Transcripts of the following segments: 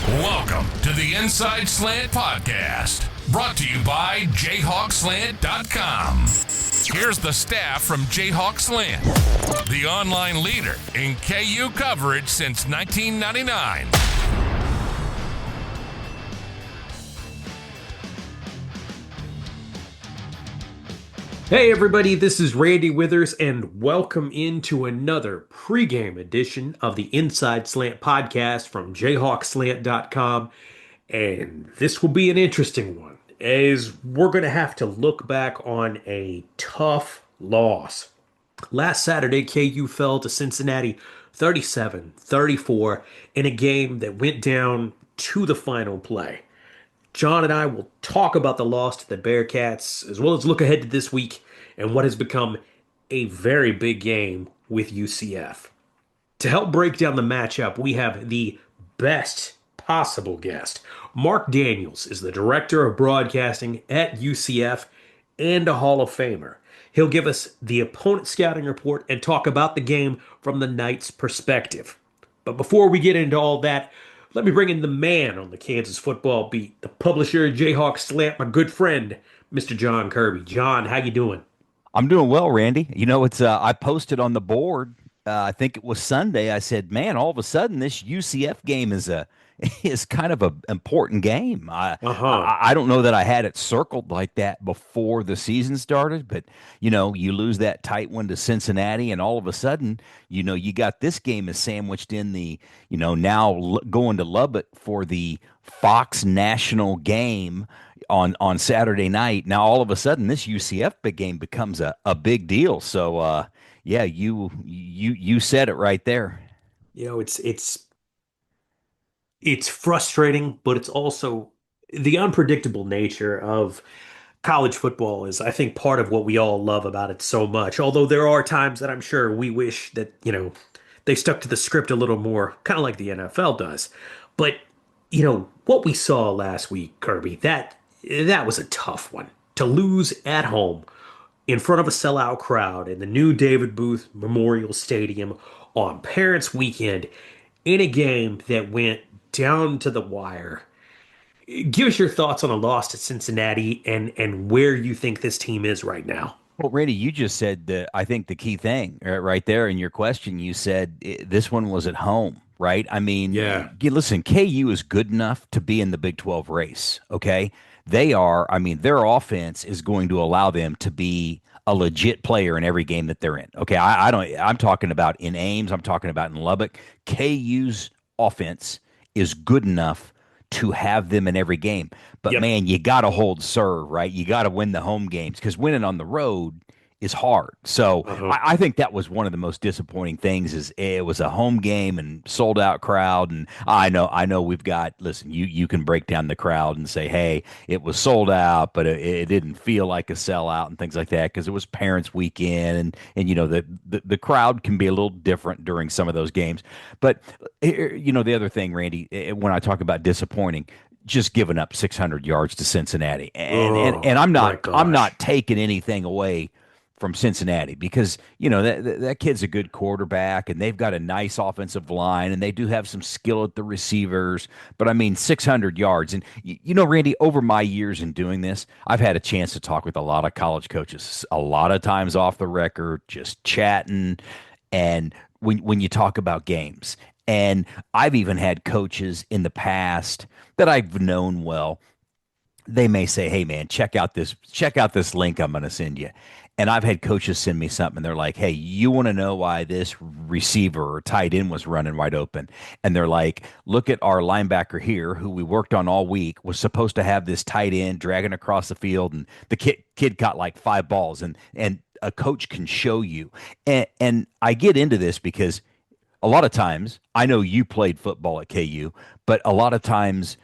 Welcome to the Inside Slant Podcast, brought to you by JayhawkSlant.com. Here's the staff from Jayhawk Slant, the online leader in KU coverage since 1999. Hey everybody, this is Randy Withers, and welcome into another pregame edition of the Inside Slant Podcast from JayhawkSlant.com. And this will be an interesting one, as we're going to have to look back on a tough loss. Last Saturday, KU fell to Cincinnati 37-34 in a game that went down to the final play. John and I will talk about the loss to the Bearcats, as well as look ahead to this week and what has become a very big game with UCF. To help break down the matchup, we have the best possible guest. Marc Daniels is the director of broadcasting at UCF and a Hall of Famer. He'll give us the opponent scouting report and talk about the game from the Knights' perspective. But before we get into all that, let me bring in the man on the Kansas football beat, the publisher of Jayhawk Slant, my good friend, Mr. John Kirby. John, how you doing? I'm doing well, Randy. You know, it's I posted on the board. I think it was Sunday. I said, "Man, all of a sudden, this UCF game is kind of an important game." I don't know that I had it circled like that before the season started, but you know, you lose that tight one to Cincinnati, and all of a sudden, you know, you got this game is sandwiched in the, you know, now going to Lubbock for the Fox national game on Saturday night. Now all of a sudden this UCF big game becomes a big deal. So yeah, you said it right there. You know, it's frustrating, but it's also the unpredictable nature of college football is, I think, part of what we all love about it so much. Although there are times that I'm sure we wish that, you know, they stuck to the script a little more, kind of like the NFL does. But, you know, what we saw last week, Kirby, that was a tough one. To lose at home in front of a sellout crowd in the new David Booth Memorial Stadium on Parents' Weekend in a game that went down to the wire. Give us your thoughts on a loss to Cincinnati and where you think this team is right now. Well, Randy, you just said I think the key thing right there in your question. You said this one was at home, right? I mean, Yeah. listen, KU is good enough to be in the Big 12 race, okay? They are, I mean, their offense is going to allow them to be a legit player in every game that they're in. Okay, I don't, I'm talking about in Ames, I'm talking about in Lubbock. KU's offense is good enough to have them in every game. But Yep. man, you got to hold serve, right? You got to win the home games because winning on the road is hard. So Uh-huh. I think that was one of the most disappointing things is it was a home game and sold out crowd. And I know we've got, listen, you can break down the crowd and say, hey, it was sold out, but it didn't feel like a sellout and things like that because it was Parents' Weekend. And you know, the crowd can be a little different during some of those games. But, you know, the other thing, Randy, when I talk about disappointing, just giving up 600 yards to Cincinnati. And Oh, my I'm gosh. not taking anything away from Cincinnati because you know that kid's a good quarterback and they've got a nice offensive line and they do have some skill at the receivers. But I mean, 600 yards. And you know, Randy, over my years in doing this, I've had a chance to talk with a lot of college coaches, a lot of times off the record, just chatting. And when you talk about games, and I've even had coaches in the past that I've known well, they may say, "Hey, man, check out this link I'm going to send you." And I've had coaches send me something. They're like, "Hey, you want to know why this receiver or tight end was running wide open?" And they're like, "Look at our linebacker here, who we worked on all week, was supposed to have this tight end dragging across the field, and the kid caught like 5 balls." And a coach can show you. And I get into this because a lot of times I know you played football at KU, but a lot of times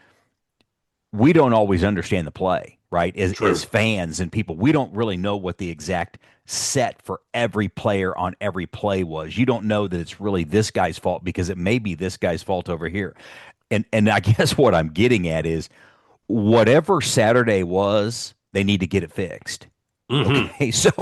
we don't always understand the play, right? As True. fans and people, we don't really know what the exact set for every player on every play was. You don't know that it's really this guy's fault because it may be this guy's fault over here. And I guess what I'm getting at is whatever Saturday was, they need to get it fixed. Hmm. Okay, so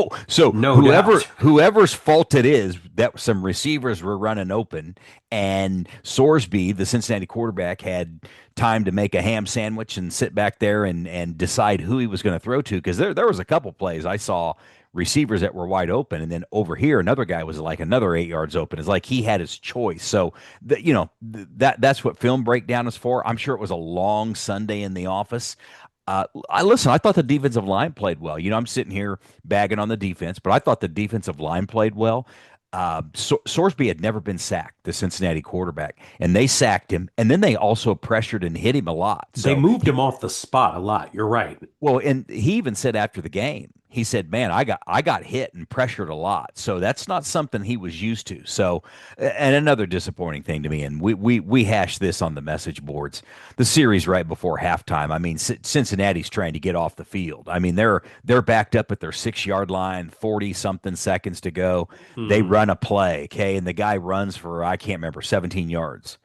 No doubt. whoever's fault it is that some receivers were running open, and Sorsby, the Cincinnati quarterback, had time to make a ham sandwich and sit back there and decide who he was going to throw to, because there was a couple plays I saw receivers that were wide open, and then over here another guy was like another 8 yards open. It's like he had his choice. So that's what film breakdown is for. I'm sure it was a long Sunday in the office. I thought the defensive line played well. I'm sitting here bagging on the defense, but I thought the defensive line played well. Sorsby had never been sacked, the Cincinnati quarterback, and they sacked him, and then they also pressured and hit him a lot. They So moved him off the spot a lot. You're right. well, and he even said after the game, he said, "Man, I got hit and pressured a lot." So that's not something he was used to. So, and another disappointing thing to me, and we hashed this on the message boards. The series right before halftime. I mean, Cincinnati's trying to get off the field. I mean, they're backed up at their 6 yard line, 40 something seconds to go. They Hmm. run a play, okay, and the guy runs for I can't remember 17 yards,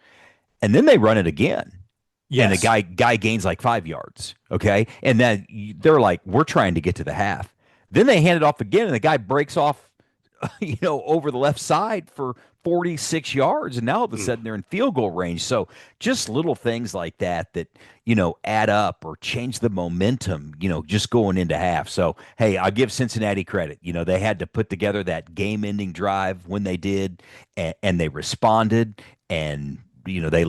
and then they run it again and the Yes. guy gains like 5 yards. Okay, and then they're like, we're trying to get to the half. Then they hand it off again, and the guy breaks off, over the left side for 46 yards, and now all of a Mm. sudden they're in field goal range. So just little things like that add up or change the momentum. Just going into half. So hey, I give Cincinnati credit. They had to put together that game-ending drive when they did, and they responded and they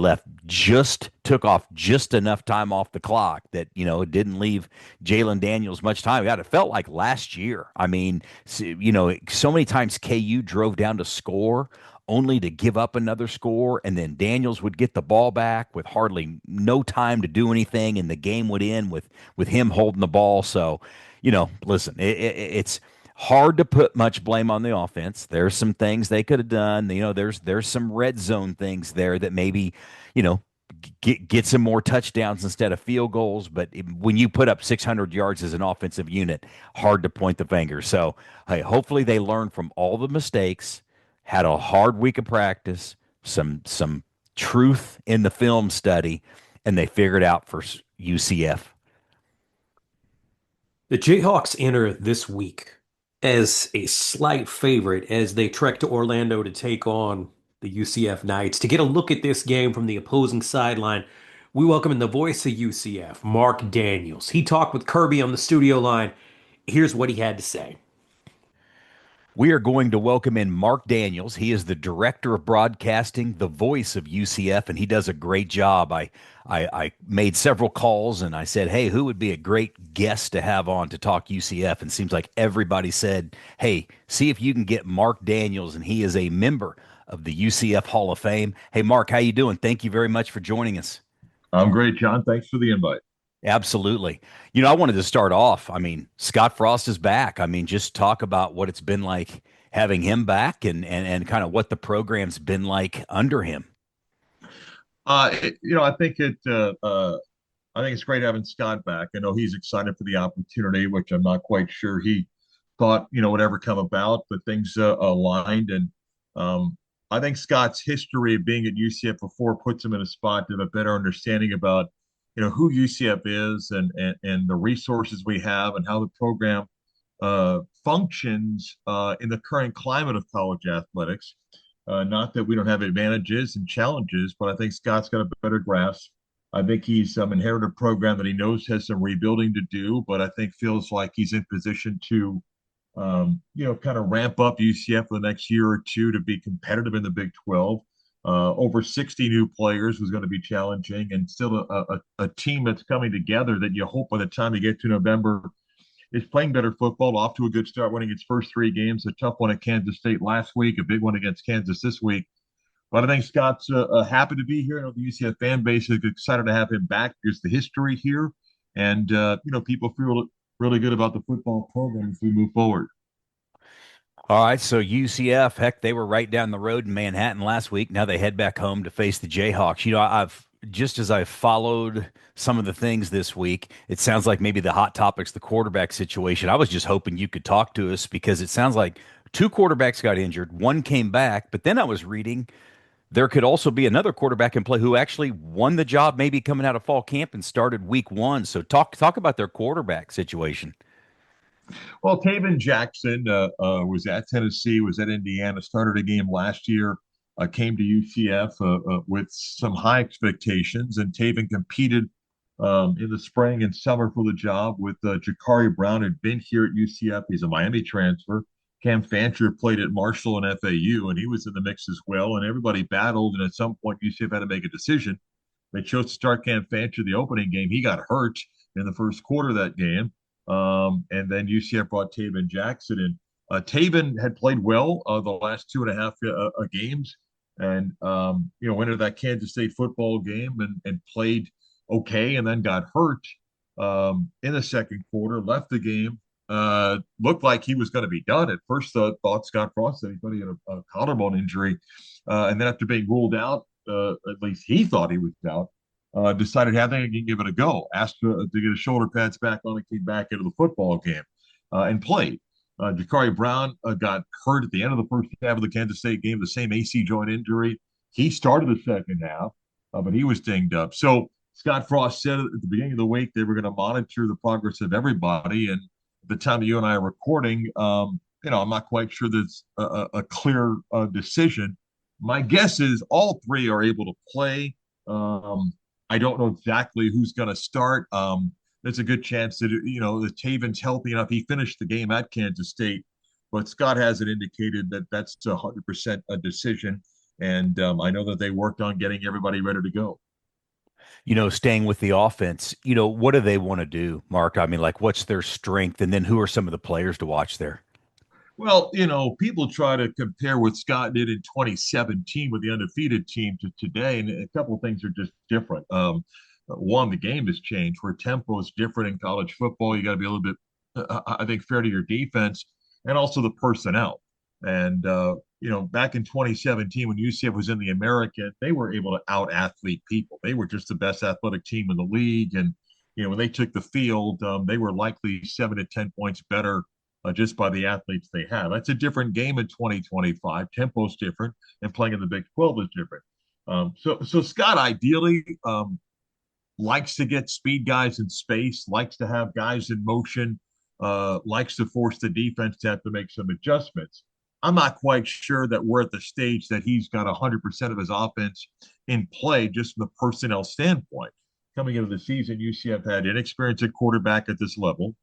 took off just enough time off the clock that it didn't leave Jalen Daniels much time. God, it felt like last year. I mean, so many times KU drove down to score only to give up another score, and then Daniels would get the ball back with hardly no time to do anything, and the game would end with him holding the ball. So, listen, it's hard to put much blame on the offense. There's some things they could have done. There's some red zone things there that maybe, you know, get some more touchdowns instead of field goals. But when you put up 600 yards as an offensive unit, hard to point the finger. So, hey, hopefully they learn from all the mistakes, had a hard week of practice, some truth in the film study, and they figured out for UCF. The Jayhawks enter this week as a slight favorite as they trek to Orlando to take on the UCF Knights. To get a look at this game from the opposing sideline, we welcome in the voice of UCF, Marc Daniels. He talked with Kirby on the studio line. Here's what he had to say. We are going to welcome in Marc Daniels. He is the director of broadcasting, the voice of UCF, and he does a great job. I made several calls and I said, hey, who would be a great guest to have on to talk UCF? And it seems like everybody said, hey, see if you can get Marc Daniels, and he is a member of the UCF Hall of Fame. Hey, Marc, how you doing? Thank you very much for joining us. I'm great, John. Thanks for the invite. Absolutely. I wanted to start off. I mean, Scott Frost is back. I mean, just talk about what it's been like having him back and kind of what the program's been like under him. I think I think it's great having Scott back. I know he's excited for the opportunity, which I'm not quite sure he thought would ever come about, but things aligned, and I think Scott's history of being at UCF before puts him in a spot to have a better understanding about who UCF is and the resources we have and how the program functions in the current climate of college athletics. Not that we don't have advantages and challenges, but I think Scott's got a better grasp. I think he's inherited a program that he knows has some rebuilding to do, but I think feels like he's in position to, kind of ramp up UCF for the next year or two to be competitive in the Big 12. Over 60 new players was going to be challenging, and still a team that's coming together that you hope by the time you get to November is playing better football, off to a good start, winning its first three games, a tough one at Kansas State last week, a big one against Kansas this week. But I think Scott's happy to be here. I know the UCF fan base is excited to have him back because the history here, and people feel really good about the football program as we move forward. All right, so UCF, heck, they were right down the road in Manhattan last week. Now they head back home to face the Jayhawks. I've just as I followed some of the things this week, it sounds like maybe the hot topic's the quarterback situation. I was just hoping you could talk to us because it sounds like two quarterbacks got injured, one came back, but then I was reading there could also be another quarterback in play who actually won the job maybe coming out of fall camp and started week one. So talk about their quarterback situation. Well, Taven Jackson was at Tennessee, was at Indiana, started a game last year, came to UCF with some high expectations, and Taven competed in the spring and summer for the job with Jakari Brown, had been here at UCF. He's a Miami transfer. Cam Fancher played at Marshall and FAU, and he was in the mix as well. And everybody battled, and at some point, UCF had to make a decision. They chose to start Cam Fancher the opening game. He got hurt in the first quarter of that game. And then UCF brought Taven Jackson in. Taven had played well the last two and a half games, and went into that Kansas State football game and played okay, and then got hurt in the second quarter. Left the game. Looked like he was going to be done. At first, thought Scott Frost said he thought he had a collarbone injury, and then after being ruled out, at least he thought he was out. Decided how they can give it a go. Asked to get his shoulder pads back on and came back into the football game and played. Jakari Brown got hurt at the end of the first half of the Kansas State game, the same AC joint injury. He started the second half, but he was dinged up. So Scott Frost said at the beginning of the week they were going to monitor the progress of everybody. And at the time that you and I are recording, I'm not quite sure there's a clear decision. My guess is all three are able to play. I don't know exactly who's going to start. There's a good chance that that Taven's healthy enough. He finished the game at Kansas State, but Scott hasn't indicated that that's 100% a decision. And I know that they worked on getting everybody ready to go. Staying with the offense, what do they want to do, Mark? I mean, like, what's their strength? And then who are some of the players to watch there? Well, people try to compare what Scott did in 2017 with the undefeated team to today, and a couple of things are just different. One, the game has changed, where tempo is different in college football. You got to be a little bit, I think, fair to your defense, and also the personnel. And back in 2017, when UCF was in the American, they were able to out athlete people. They were just the best athletic team in the league, and when they took the field, they were likely 7 to 10 points better just by the athletes they have. That's a different game in 2025. Tempo's different, and playing in the Big 12 is different. So Scott ideally likes to get speed guys in space, likes to have guys in motion, likes to force the defense to have to make some adjustments. I'm not quite sure that we're at the stage that he's got 100% of his offense in play just from the personnel standpoint. Coming into the season, UCF had inexperience at quarterback at this level,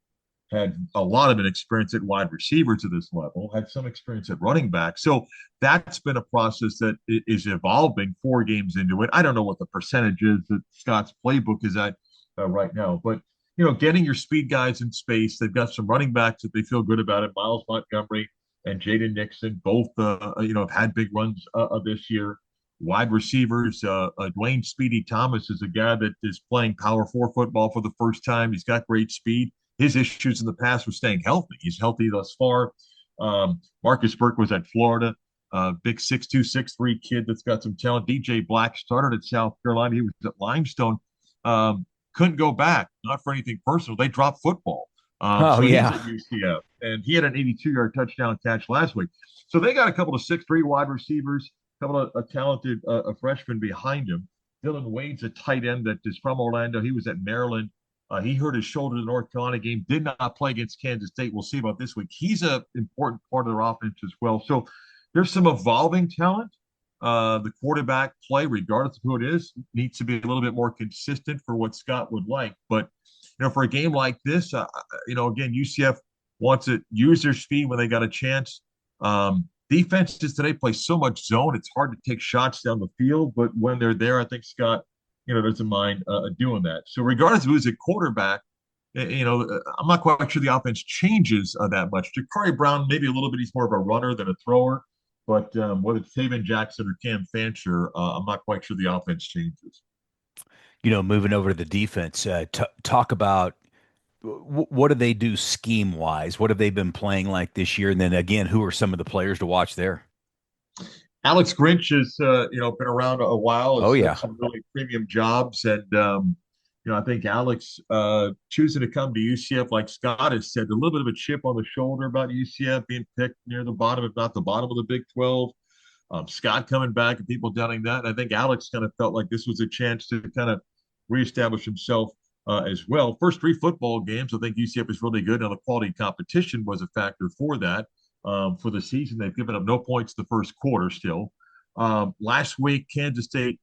had a lot of experience at wide receiver to this level, had some experience at running back. So that's been a process that is evolving 4 games into it. I don't know what the percentage is that Scott's playbook is at right now, but getting your speed guys in space. They've got some running backs that they feel good about it. Miles Montgomery and Jaden Nixon both, have had big runs this year. Wide receivers, Dwayne Speedy Thomas is a guy that is playing Power 4 football for the first time. He's got great speed. His issues in the past were staying healthy. He's healthy thus far. Marcus Burke was at Florida. Big 6'2", 6'3" kid that's got some talent. DJ Black started at South Carolina. He was at Limestone. Couldn't go back, not for anything personal. They dropped football. So he's at UCF. And he had an 82-yard touchdown catch last week. So they got a couple of 6'3" wide receivers, a couple of talented freshmen behind him. Dylan Wade's a tight end that is from Orlando. He was at Maryland. He hurt his shoulder in the North Carolina game, did not play against Kansas State. We'll see about this week. He's an important part of their offense as well. So there's some evolving talent. The quarterback play, regardless of who it is, needs to be a little bit more consistent for what Scott would like. But, for a game like this, again, UCF wants to use their speed when they got a chance. Defenses today play so much zone, it's hard to take shots down the field. But when they're there, I think Scott doesn't mind doing that. So regardless of who's at quarterback, I'm not quite sure the offense changes that much. Jakari Brown, maybe a little bit, he's more of a runner than a thrower. But whether it's Taven Jackson or Cam Fancher, I'm not quite sure the offense changes. Moving over to the defense, talk about what do they do scheme-wise? What have they been playing like this year? And then, again, who are some of the players to watch there? Alex Grinch has, been around a while. Oh, yeah. Some really premium jobs. And, I think Alex choosing to come to UCF, like Scott has said, a little bit of a chip on the shoulder about UCF being picked near the bottom, if not the bottom of the Big 12. Scott coming back and people doubting that. I think Alex kind of felt like this was a chance to kind of reestablish himself as well. First three football games, I think UCF is really good. Now, the quality competition was a factor for that. For the season, they've given up no points the first quarter still. Last week, Kansas State,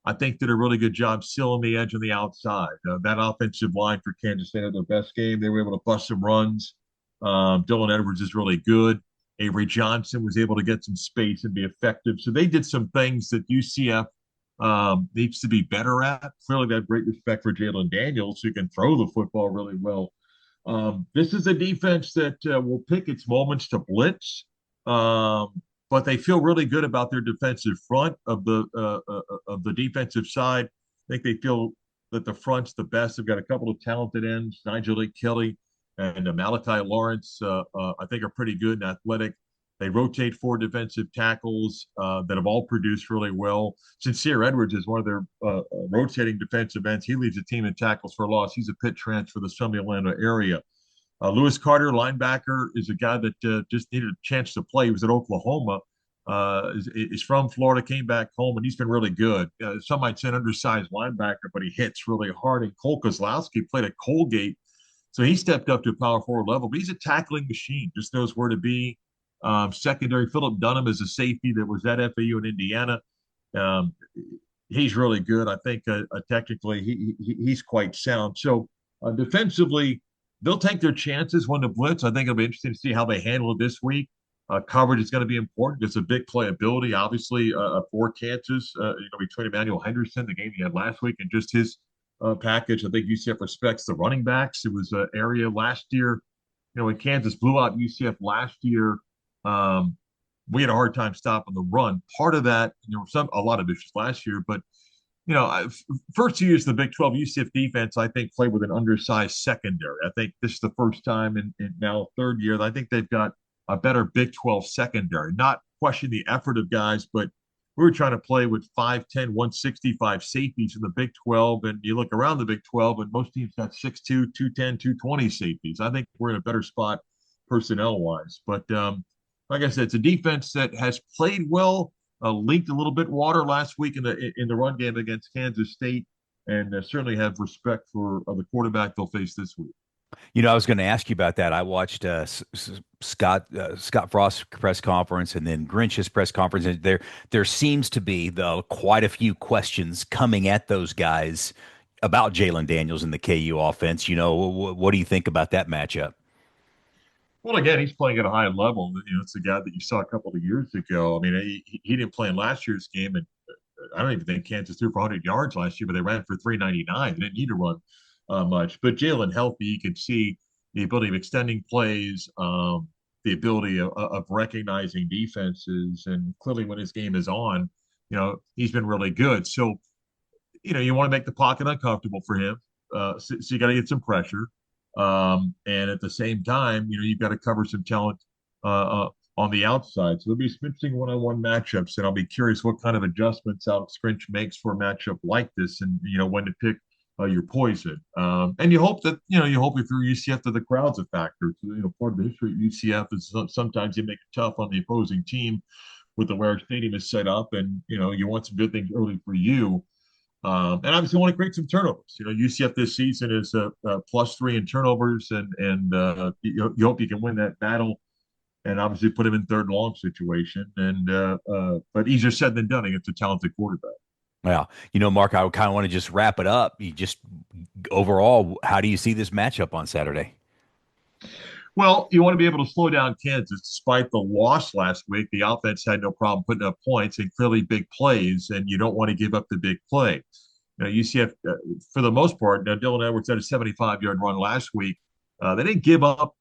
I think, did a really good job sealing the edge on the outside. That offensive line for Kansas State had their best game. They were able to bust some runs. Dylan Edwards is really good. Avery Johnson was able to get some space and be effective. So they did some things that UCF needs to be better at. Clearly, they have great respect for Jalen Daniels, who can throw the football really well. This is a defense that will pick its moments to blitz, but they feel really good about their defensive front of the defensive side. I think they feel that the front's the best. They've got a couple of talented ends, Nigel Lee Kelly and Malachi Lawrence. I think are pretty good and athletic. They rotate four defensive tackles that have all produced really well. Sincere Edwards is one of their rotating defensive ends. He leads the team in tackles for loss. He's a Pitt transfer, the Summerlin area. Lewis Carter, linebacker, is a guy that just needed a chance to play. He was at Oklahoma. Is from Florida, came back home, and he's been really good. Some might say an undersized linebacker, but he hits really hard. And Cole Kozlowski played at Colgate, so he stepped up to a power forward level. But he's a tackling machine, just knows where to be. Secondary, Philip Dunham is a safety that was at FAU in Indiana. He's really good. I think technically he's quite sound. So defensively, they'll take their chances when the blitz. I think it'll be interesting to see how they handle it this week. Coverage is going to be important. It's a big playability, obviously, for Kansas, between Emmanuel Henderson, the game he had last week, and just his package. I think UCF respects the running backs. It was an area last year, when Kansas blew out UCF last year, we had a hard time stopping the run. Part of that, there were a lot of issues last year, but first 2 years of the Big 12 UCF defense, I think, played with an undersized secondary. I think this is the first time in now third year that I think they've got a better Big 12 secondary. Not question the effort of guys, but we were trying to play with 5'10", 165 safeties in the Big 12, and you look around the Big 12, and most teams got 6'2", 210, 220 safeties. I think we're in a better spot personnel-wise. But like I said, it's a defense that has played well, leaked a little bit water last week in the run game against Kansas State, and certainly have respect for the quarterback they'll face this week. I was going to ask you about that. I watched Scott Frost's press conference and then Grinch's press conference, and there seems to be quite a few questions coming at those guys about Jalen Daniels and the KU offense. What do you think about that matchup? Well, again, he's playing at a high level. It's the guy that you saw a couple of years ago. I mean, he didn't play in last year's game, and I don't even think Kansas threw for 100 yards last year, but they ran for 399. They didn't need to run much. But Jalen healthy, you can see the ability of extending plays, the ability of recognizing defenses, and clearly when his game is on, he's been really good. So, you want to make the pocket uncomfortable for him. So you got to get some pressure. And at the same time, you've got to cover some talent on the outside. So there'll be some interesting one-on-one matchups, and I'll be curious what kind of adjustments Alex Grinch makes for a matchup like this, and when to pick your poison. And you hope that if you're UCF that the crowd's a factor. So, part of the history of UCF is sometimes you make it tough on the opposing team with the way our stadium is set up, and you want some good things early for you. And obviously want to create some turnovers. UCF this season is +3 in turnovers, and you hope you can win that battle, and obviously put him in third long situation. And but easier said than done against a talented quarterback. Well, Mark, I kind of want to just wrap it up. Overall, how do you see this matchup on Saturday? Well, you want to be able to slow down Kansas. Despite the loss last week, the offense had no problem putting up points and clearly big plays, and you don't want to give up the big play. UCF, for the most part, now Dylan Edwards had a 75-yard run last week. They didn't give up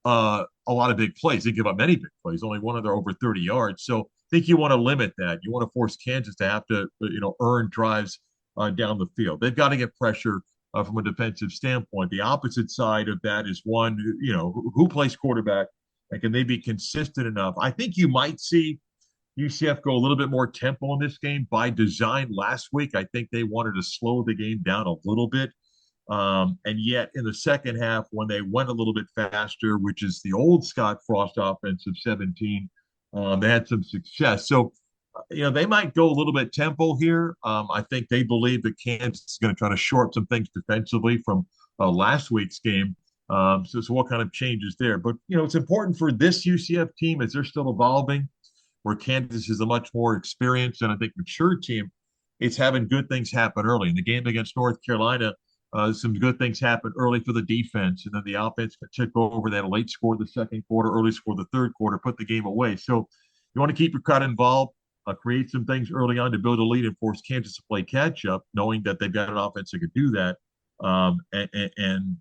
a lot of big plays. They didn't give up many big plays, only one of their over 30 yards. So I think you want to limit that. You want to force Kansas to have to, earn drives down the field. They've got to get pressure from a defensive standpoint. The opposite side of that is one, who plays quarterback, and can they be consistent enough? I think you might see UCF go a little bit more tempo in this game by design. Last week, I think they wanted to slow the game down a little bit. And yet in the second half, when they went a little bit faster, which is the old Scott Frost offense of 17, they had some success. So They might go a little bit tempo here. I think they believe that Kansas is going to try to shore up some things defensively from last week's game. So what kind of changes there? But it's important for this UCF team as they're still evolving, where Kansas is a much more experienced and I think mature team. It's having good things happen early. In the game against North Carolina, some good things happened early for the defense, and then the offense took over. They had a late score the second quarter, early score the third quarter, put the game away. So you want to keep your crowd involved, create some things early on to build a lead and force Kansas to play catch up, knowing that they've got an offense that could do that, and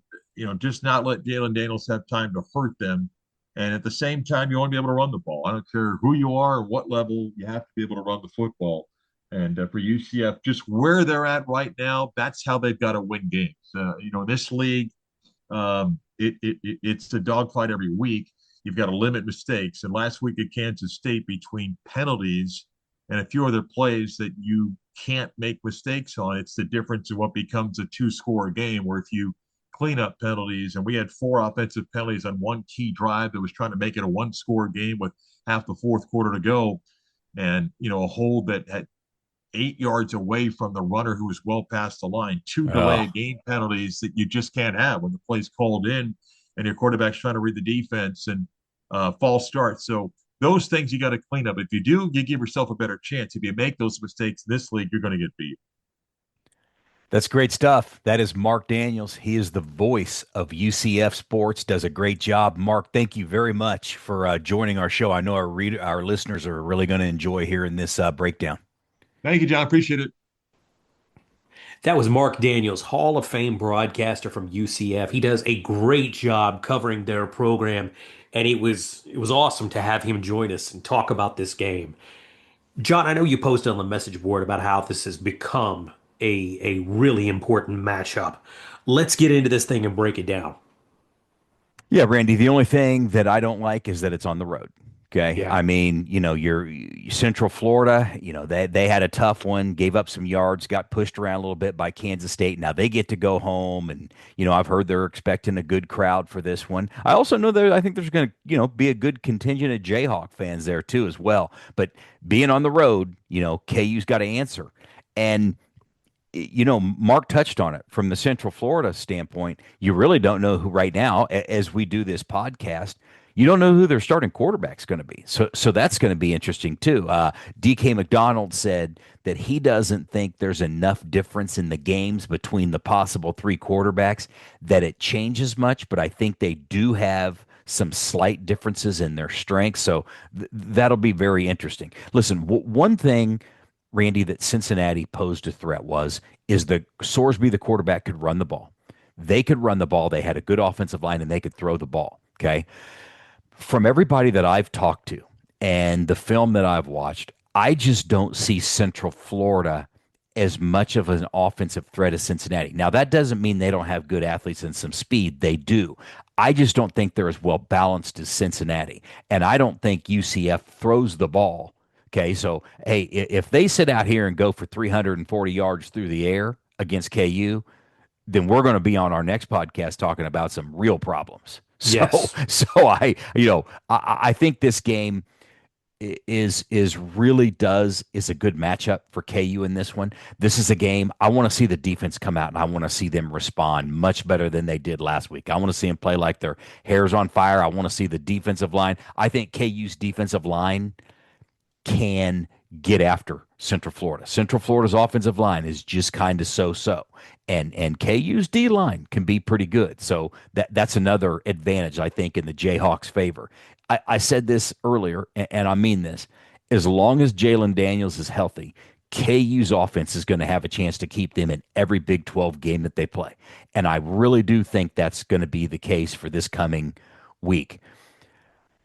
just not let Jalen Daniels have time to hurt them. And at the same time, you want to be able to run the ball. I don't care who you are or what level, you have to be able to run the football. And for UCF, just where they're at right now, that's how they've got to win games. In this league, it's a dogfight every week. You've got to limit mistakes. And last week at Kansas State, between penalties and a few other plays that you can't make mistakes on, it's the difference in what becomes a two-score game, where if you clean up penalties, and we had 4 offensive penalties on one key drive that was trying to make it a one-score game with half the fourth quarter to go, and a hold that had 8 yards away from the runner who was well past the line. 2 delay of game penalties that you just can't have when the play's called in and your quarterback's trying to read the defense, and false start. So those things you got to clean up. If you do, you give yourself a better chance. If you make those mistakes in this league, you're going to get beat. That's great stuff. That is Marc Daniels. He is the voice of UCF Sports, does a great job. Marc, thank you very much for joining our show. I know our listeners are really going to enjoy hearing this breakdown. Thank you, John. Appreciate it. That was Marc Daniels, Hall of Fame broadcaster from UCF. He does a great job covering their program, and it was awesome to have him join us and talk about this game. John, I know you posted on the message board about how this has become a really important matchup. Let's get into this thing and break it down. Yeah, Randy, the only thing that I don't like is that it's on the road. Okay. Yeah. I mean, you're Central Florida, they had a tough one, gave up some yards, got pushed around a little bit by Kansas State. Now they get to go home. And, I've heard they're expecting a good crowd for this one. I also know I think there's going to, be a good contingent of Jayhawk fans there too, as well. But being on the road, KU's got to answer. And, Marc touched on it from the Central Florida standpoint. You really don't know who right now, as we do this podcast, you don't know who their starting quarterback's going to be. So that's going to be interesting too. DK McDonald said that he doesn't think there's enough difference in the games between the possible 3 quarterbacks that it changes much, but I think they do have some slight differences in their strengths. So that'll be very interesting. Listen, one thing, Randy, that Cincinnati posed a threat is the Sorsby, the quarterback, could run the ball. They could run the ball. They had a good offensive line, and they could throw the ball. Okay. From everybody that I've talked to and the film that I've watched, I just don't see Central Florida as much of an offensive threat as Cincinnati. Now, that doesn't mean they don't have good athletes and some speed. They do. I just don't think they're as well balanced as Cincinnati. And I don't think UCF throws the ball. Okay, so, hey, if they sit out here and go for 340 yards through the air against KU, then we're going to be on our next podcast talking about some real problems. So, Yes. so I think this game is really is a good matchup for KU in this one. This is a game I want to see the defense come out, and I want to see them respond much better than they did last week. I want to see them play like their hair's on fire. I want to see the defensive line. I think KU's defensive line can get after Central Florida. Central Florida's offensive line is just kind of so-so. And KU's D-line can be pretty good. So that's another advantage, I think, in the Jayhawks' favor. I said this earlier, and I mean this. As long as Jalen Daniels is healthy, KU's offense is going to have a chance to keep them in every Big 12 game that they play. And I really do think that's going to be the case for this coming week.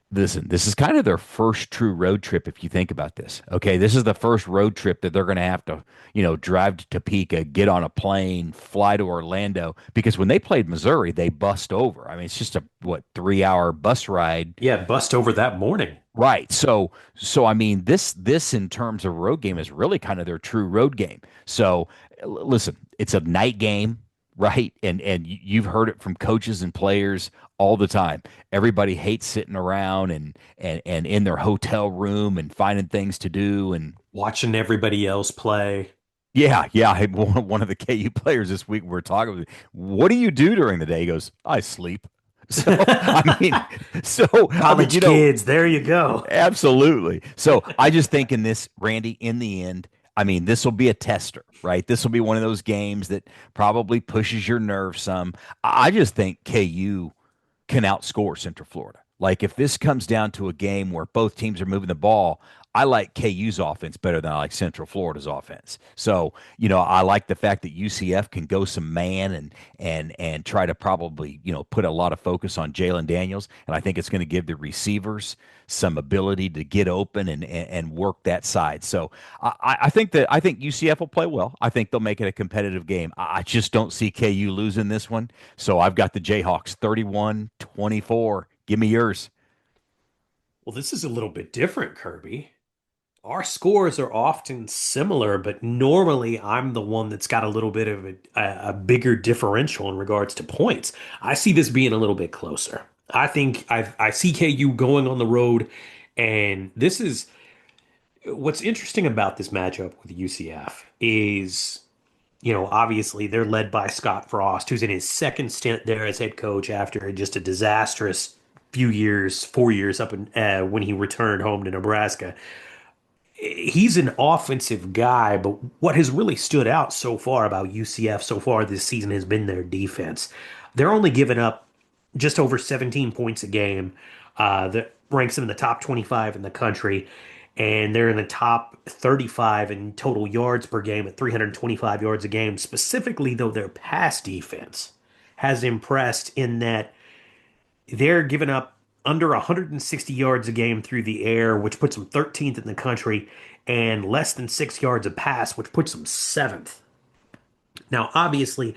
Listen, this is kind of their first true road trip if you think about this. Okay, this is the first road trip that they're going to have to, drive to Topeka, get on a plane, fly to Orlando, because when they played Missouri, they bust over. I mean, it's just a 3-hour bus ride. Yeah, bust over that morning. Right. So I mean, this in terms of road game is really kind of their true road game. So listen, it's a night game. right? And you've heard it from coaches and players all the time. Everybody hates sitting around and in their hotel room and finding things to do. And Watching everybody else play. yeah. I had one of the KU players this week, we were talking with, what do you do during the day? He goes, I sleep. So I mean, College kids, there you go. absolutely. So I just think in this, Randy, in the end, I mean, this will be a tester, right? This will be one of those games that probably pushes your nerves some. I just think KU can outscore Central Florida. Like if this comes down to a game where both teams are moving the ball, I like KU's offense better than I like Central Florida's offense. So, I like the fact that UCF can go some man and try to probably, put a lot of focus on Jalen Daniels. And I think it's going to give the receivers some ability to get open and work that side. So I think UCF will play well. I think they'll make it a competitive game. I just don't see KU losing this one. So I've got the Jayhawks 31-24. Give me yours. Well, this is a little bit different, Kirby. Our scores are often similar, but normally I'm the one that's got a little bit of a bigger differential in regards to points. I see this being a little bit closer. I see KU going on the road, and this is what's interesting about this matchup with UCF is, obviously they're led by Scott Frost, who's in his second stint there as head coach after just a disastrous few years, 4 years up in when he returned home to Nebraska. He's an offensive guy, but what has really stood out so far about UCF so far this season has been their defense. They're only giving up just over 17 points a game. That ranks them in the top 25 in the country, and they're in the top 35 in total yards per game at 325 yards a game. Specifically, though, their pass defense has impressed in that they're giving up under 160 yards a game through the air, which puts them 13th in the country, and less than 6 yards a pass, which puts them seventh. Now, obviously,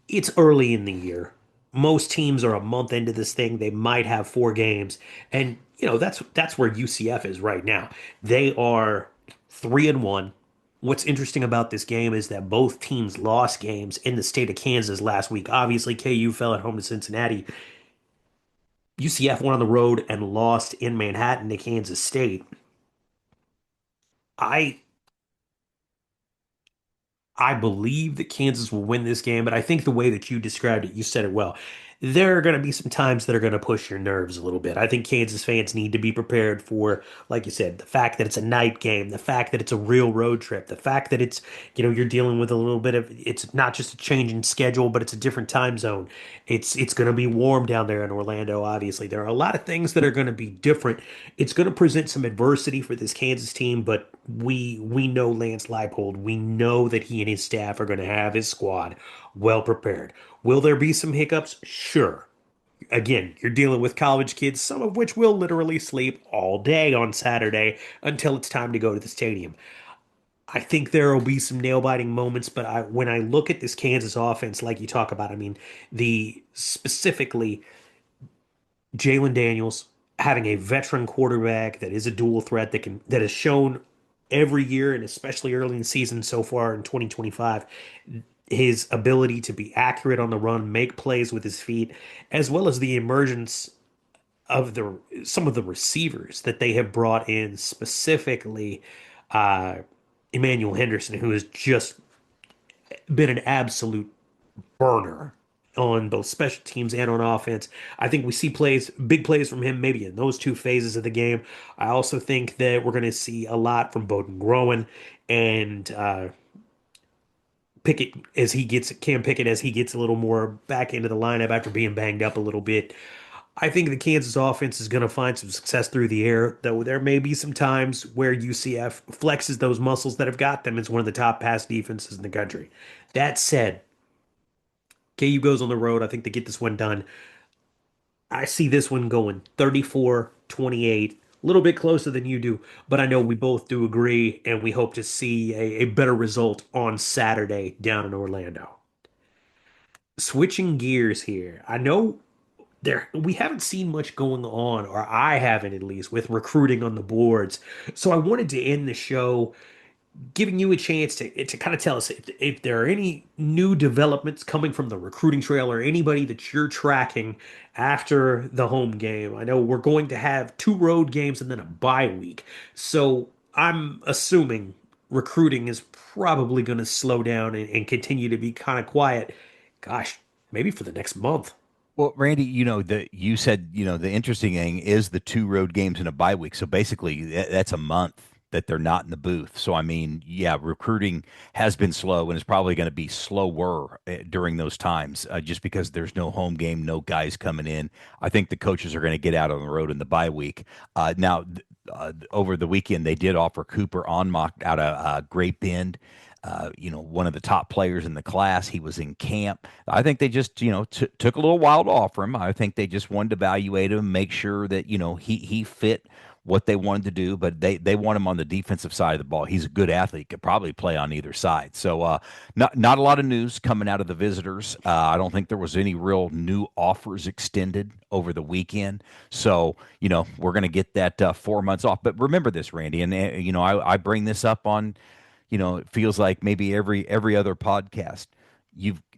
it's early in the year. Most teams are a month into this thing. They might have 4 games, and that's where UCF is right now. They are 3-1. What's interesting about this game is that both teams lost games in the state of Kansas last week. Obviously, KU fell at home to Cincinnati. UCF went on the road and lost in Manhattan to Kansas State. I I believe that Kansas will win this game, but I think the way that you described it, you said it well. There are going to be some times that are going to push your nerves a little bit. I think Kansas fans need to be prepared for, like you said, the fact that it's a night game, the fact that it's a real road trip, the fact that you're dealing with a little bit of, it's not just a change in schedule, but it's a different time zone. It's going to be warm down there in Orlando, obviously. There are a lot of things that are going to be different. It's going to present some adversity for this Kansas team, but we know Lance Leipold. We know that he and his staff are going to have his squad well prepared. Will there be some hiccups? Sure. Again, you're dealing with college kids, some of which will literally sleep all day on Saturday until it's time to go to the stadium. I think there will be some nail-biting moments, but when I look at this Kansas offense, like you talk about, I mean, the specifically Jalen Daniels having a veteran quarterback that is a dual threat that has shown every year and especially early in the season so far in 2025 his ability to be accurate on the run, make plays with his feet, as well as the emergence of the some of the receivers that they have brought in, specifically uh, Emmanuel Henderson, who has just been an absolute burner on both special teams and on offense. I think we see big plays from him maybe in those two phases of the game. I also think that we're going to see a lot from Bowden Groen and Pickett as he gets Cam Pickett as he gets a little more back into the lineup after being banged up a little bit. I think the Kansas offense is going to find some success through the air, though there may be some times where UCF flexes those muscles that have got them as one of the top pass defenses in the country. That said, KU goes on the road. I think they get this one done. I see this one going 34-28, a little bit closer than you do, but I know we both do agree, and we hope to see a better result on Saturday down in Orlando. Switching gears here. I know we haven't seen much going on, or I haven't at least, with recruiting on the boards. So I wanted to end the show giving you a chance to kind of tell us if there are any new developments coming from the recruiting trail or anybody that you're tracking after the home game. I know we're going to have two road games and then a bye week. So I'm assuming recruiting is probably going to slow down and continue to be kind of quiet. Gosh, maybe for the next month. Well, Randy, you said, the interesting thing is the two road games in a bye week. So basically, that's a month that they're not in the booth. So I mean, yeah, recruiting has been slow and is probably going to be slower during those times, just because there's no home game, no guys coming in. I think the coaches are going to get out on the road in the bye week. Over the weekend, they did offer Cooper Onmock out of Great Bend. One of the top players in the class. He was in camp. I think they just, took a little while to offer him. I think they just wanted to evaluate him, make sure that, he fit what they wanted to do, but they want him on the defensive side of the ball. He's a good athlete, could probably play on either side. So not a lot of news coming out of the visitors. I don't think there was any real new offers extended over the weekend. So, we're going to get that 4 months off. But remember this, Randy, and, I bring this up on it feels like maybe every other podcast.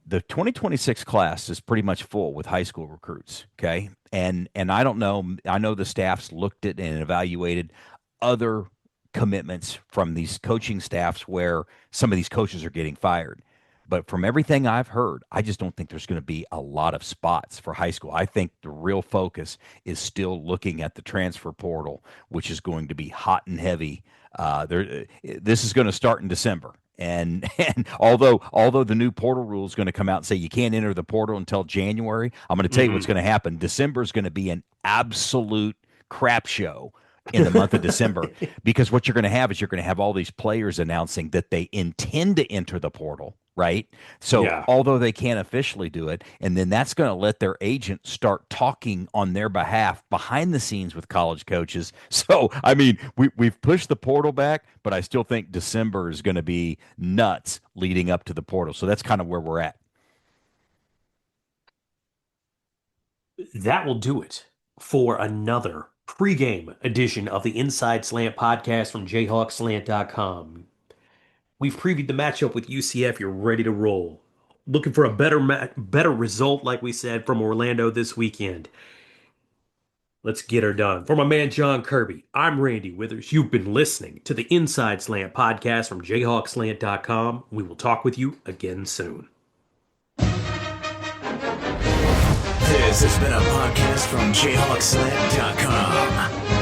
The 2026 class is pretty much full with high school recruits. Okay. And I don't know. I know the staff's looked at and evaluated other commitments from these coaching staffs where some of these coaches are getting fired. But from everything I've heard, I just don't think there's going to be a lot of spots for high school. I think the real focus is still looking at the transfer portal, which is going to be hot and heavy. This is going to start in December. And although the new portal rule is going to come out and say you can't enter the portal until January, I'm going to tell you what's going to happen. December is going to be an absolute crap show in the month of December, because what you're going to have is you're going to have all these players announcing that they intend to enter the portal, right? So Yeah. although they can't officially do it, and then that's going to let their agent start talking on their behalf behind the scenes with college coaches. So, I mean, we've pushed the portal back, but I still think December is going to be nuts leading up to the portal. So that's kind of where we're at. That will do it for another pregame edition of the Inside Slant podcast from JayhawkSlant.com. We've previewed the matchup with UCF. You're ready to roll. Looking for a better result, like we said, from Orlando this weekend. Let's get her done. For my man John Kirby, I'm Randy Withers. You've been listening to the Inside Slant podcast from JayhawkSlant.com. We will talk with you again soon. This has been a podcast from JayhawkSlant.com.